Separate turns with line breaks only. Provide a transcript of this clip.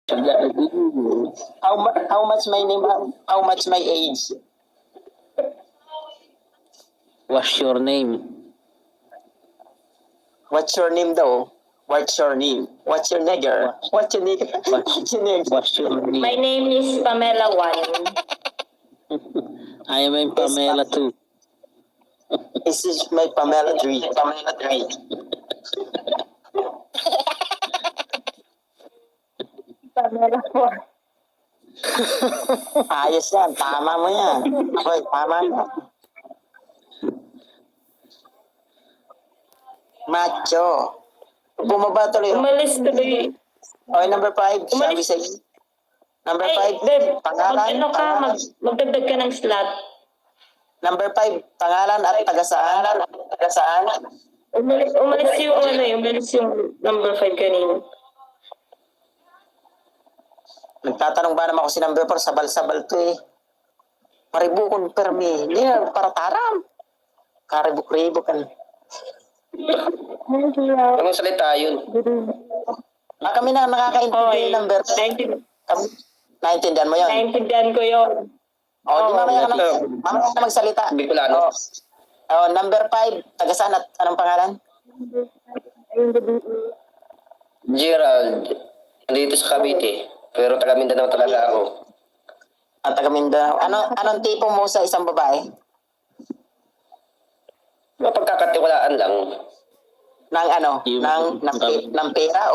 How much my name? How much my age?
What's your name?
What's your name though? What's your name? What's your nigger? What's your nigger? What's your nigger?
What's your name?
My name is Pamela Wan.
I am Pamela too.
This is my Pamela 3. Pamela 3.
Pamela 4.
Ayos yan. Tama mo yan. Hoy, tama mo. Macho. Bumaba tuloy.
Umalis tuloy.
Okay, number 5. Sabi
Umalis.
sa iyo. Number
Ay,
5.
babe,
Pangalan.
ano ka,
Pangalan.
magdagdag ka ng slot.
Number 5. Pangalan at taga-saan. Taga-saan.
Umalis yung number 5 kanina.
Nagtatanong ba naman ako si number 4, sabal-sabal to eh. Maribukon permi. Hindi na, para taram. Karibuk-ribuk kan.
Anong salita yun?
Kami na nakakaintindi ng number 4. Naintindihan mo yun?
Naintindihan ko yun.
Di mamaya ka na magsalita.
Bicolano.
Number 5, taga-saan at anong pangalan?
Gerald. Dito sa Cavite. Pero taga Mindanao talaga ako.
At taga Mindanao. Anong tipo mo sa isang babae?
Mapagkakatiwalaan lang.
Ng ano? Ng pera o